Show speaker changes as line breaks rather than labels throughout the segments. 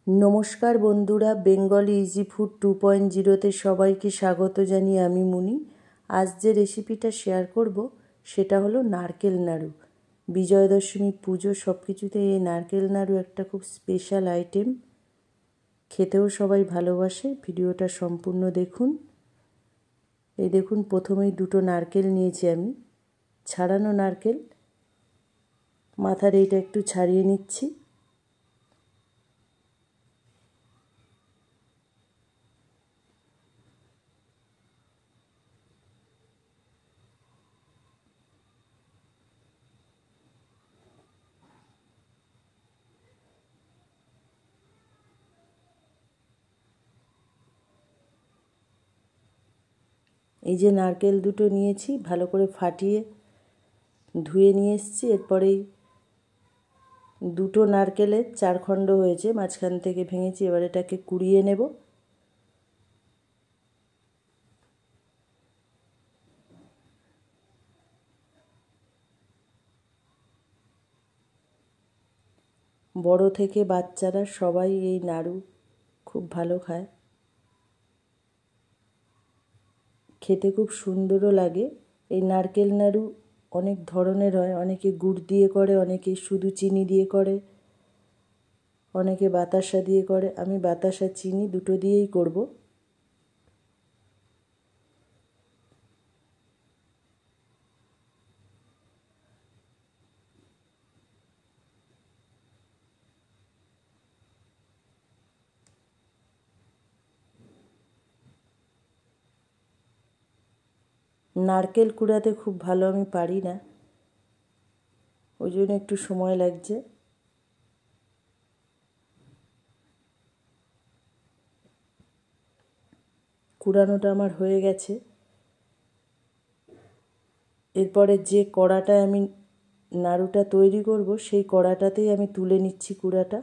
নমস্কার বন্ধুরা, Bengali easy food 2.0-তে সবাইকে স্বাগত জানিয়ে আমি মুনি। আজ যে রেসিপিটা শেয়ার করব সেটা হলো নারকেল নাড়ু। বিজয়া দশমী, পুজো সব কিছুতে এই নারকেল নাড়ু একটা খুব স্পেশাল আইটেম। খেতেও সবাই ভালোবাসে। ভিডিওটা সম্পূর্ণ দেখুন। এই দেখুন, প্রথমেই দুটো নারকেল নিয়েছি আমি, ছাড়ানো নারকেল। মাথার এইটা একটু ছাড়িয়ে নিচ্ছি। এই যে নারকেল দুটো নিয়েছি, ভালো করে ফাটিয়ে ধুয়ে নিয়ে এসেছি। এরপরেই দুটো নারকেলের 4 খণ্ড হয়েছে, মাঝখান থেকে ভেঙেছি। এবার এটাকে কুড়িয়ে নেব। বড় থেকে বাচ্চারা সবাই এই নাড়ু খুব ভালো খায়। খেতে খুব সুন্দরও লাগে। এই নারকেল নাড়ু অনেক ধরনের হয়। অনেকে গুড় দিয়ে করে, অনেকে শুধু চিনি দিয়ে করে, অনেকে বাতাসা দিয়ে করে। আমি বাতাসা চিনি দুটো দিয়েই করব। নারকেল কুড়াতে খুব ভালো আমি পারি না, ওই জন্য একটু সময় লাগছে। কুড়ানোটা আমার হয়ে গেছে। এরপরে যে কড়াটায় আমি নাড়ুটা তৈরি করব সেই কড়াটাতেই আমি তুলে নিচ্ছি কুড়াটা।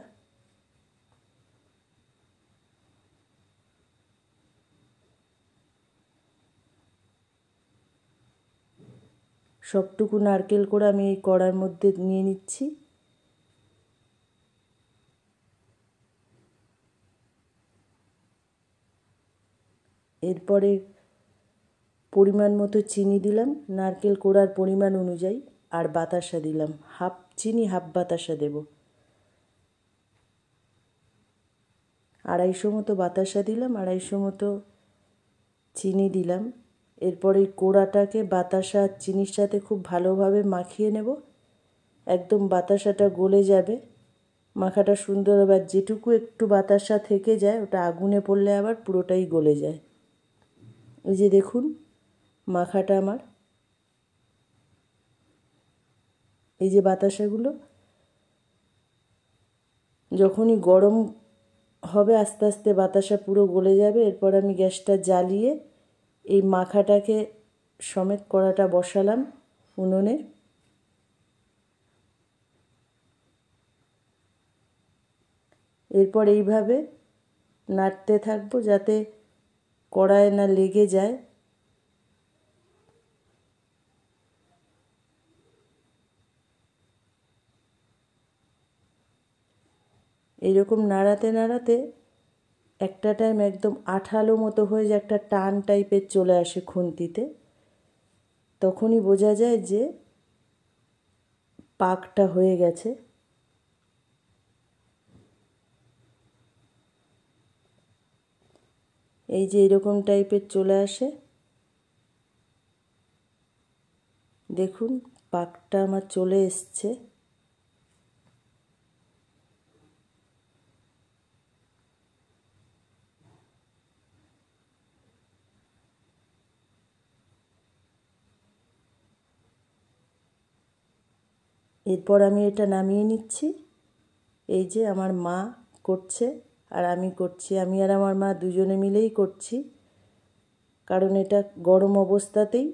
সবটুকু নারকেল করে আমি এই কড়ার মধ্যে নিয়ে নিচ্ছি। এরপরে পরিমাণ মতো চিনি দিলাম, নারকেল কোড়ার পরিমাণ অনুযায়ী, আর বাতাসা দিলাম। হাফ চিনি হাফ বাতাসা দেব। 250 মতো বাতাসা দিলাম, 250 মতো চিনি দিলাম। এরপরে এই কোড়াটাকে বাতাসা চিনির সাথে খুব ভালোভাবে মাখিয়ে নেব। একদম বাতাসাটা গলে যাবে, মাখাটা সুন্দর হবে। আর যেটুকু একটু বাতাসা থেকে যায় ওটা আগুনে পড়লে আবার পুরোটাই গলে যায়। এই যে দেখুন মাখাটা আমার, এই যে বাতাসাগুলো যখনই গরম হবে আস্তে আস্তে বাতাসা পুরো গলে যাবে। এরপর আমি গ্যাসটা জ্বালিয়ে এই মাখাটাকে সমেত কড়াটা বসালাম উনুনে। এরপর এইভাবে নাড়তে থাকবো যাতে কড়ায় না লেগে যায়। এইরকম নাড়াতে নাড়াতে একটা টাইম একদম আঠালো মতো হয়ে যায়, একটা টান টাইপের চলে আসে খুন্তিতে। তখনই বোঝা যায় যে পাকটা হয়ে গেছে। এই যে এরকম টাইপের চলে আসে, দেখুন পাকটা আমার চলে এসছে। এরপর আমি এটা নামিয়ে নিচ্ছি। এই যে আমার মা করছে আর আমি করছি, আমি আর আমার মা দুজনে মিলেই করছি। কারণ এটা গরম অবস্থাতেই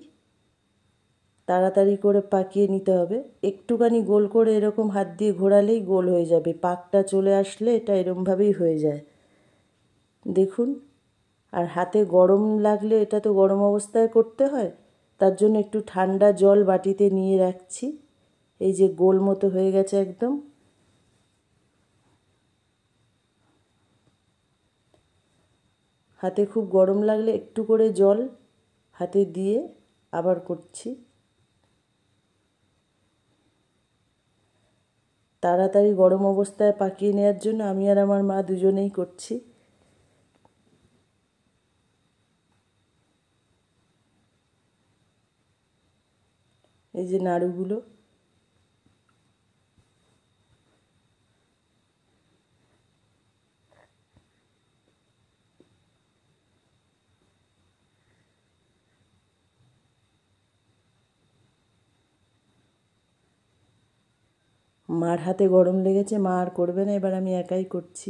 তাড়াতাড়ি করে পাকিয়ে নিতে হবে। একটুখানি গোল করে এরকম হাত দিয়ে ঘোরালেই গোল হয়ে যাবে। পাকটা চলে আসলে এটা এরমভাবেই হয়ে যায়, দেখুন। আর হাতে গরম লাগলে, এটা তো গরম অবস্থায় করতে হয়, তার জন্য একটু ঠান্ডা জল বাটিতে নিয়ে রাখছি। এই যে গোল মতো হয়ে গেছে একদম। হাতে খুব গরম লাগলে একটু করে জল হাতে দিয়ে আবার করছি। তাড়াতাড়ি গরম অবস্থায় পাকিয়ে নেওয়ার জন্য আমি আর আমার মা দুজনেই করছি। এই যে নাড়ুগুলো মার হাতে গরম লেগেছে, মা আর করবে না, এবার আমি একাই করছি।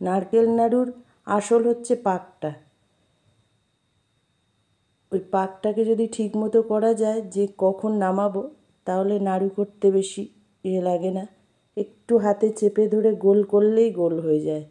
নারকেল নাড়ুর আসল হচ্ছে পাকটা। ওই পাকটাকে যদি ঠিক মতো করা যায় যে কখন নামাবো, তাহলে নাড়ু করতে বেশি লাগে না। একটু হাতে চেপে ধরে গোল করলেই গোল হয়ে যায়।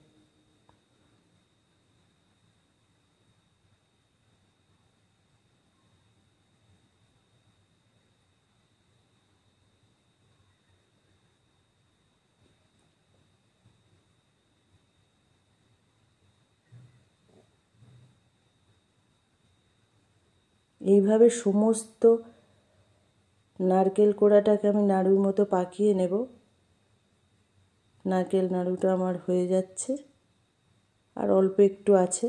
এইভাবে সমস্ত নারকেল কোড়াটাকে আমি নাড়ুর মতো পাকিয়ে নেব। নারকেল নাড়ুটা আমার হয়ে যাচ্ছে, আর অল্প একটু আছে।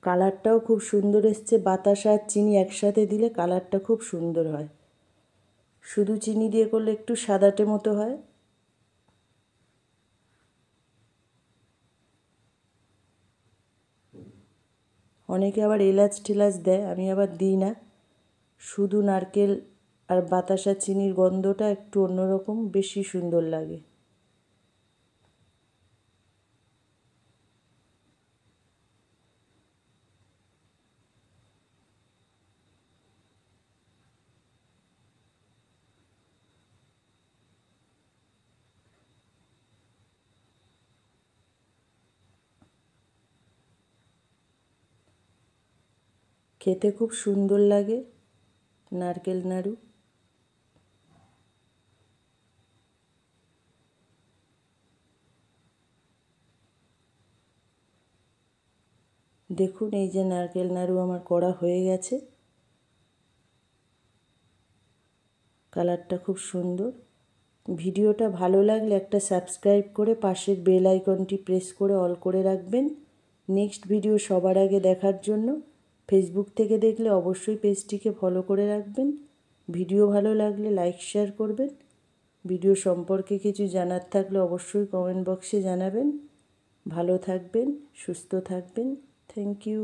কালারটাও খুব সুন্দর এসছে। বাতাসা আর চিনি একসাথে দিলে কালারটা খুব সুন্দর হয়। শুধু চিনি দিয়ে করলে একটু সাদাটে মতো হয়। অনেকে আবার এলাচ টেলাচ দেয়, আমি আবার দিই না। শুধু নারকেল আর বাতাসা চিনির গন্ধটা একটু অন্যরকম, বেশি সুন্দর লাগে। খেতে খুব সুন্দর লাগে নারকেল নাড়ু। দেখুন, এই যে নারকেল নাড়ু আমার করা হয়ে গেছে। কালারটা খুব সুন্দর। ভিডিওটা ভালো লাগলে একটা সাবস্ক্রাইব করে পাশের বেল আইকনটি প্রেস করে অল করে রাখবেন। নেক্সট ভিডিও সবার আগে দেখার জন্য ফেসবুক থেকে দেখলে অবশ্যই পেজটিকে ফলো করে রাখবেন। ভিডিও ভালো লাগলে লাইক শেয়ার করবেন। ভিডিও সম্পর্কে কিছু জানার থাকলে অবশ্যই কমেন্ট বক্সে জানাবেন। ভালো থাকবেন, সুস্থ থাকবেন। Thank you.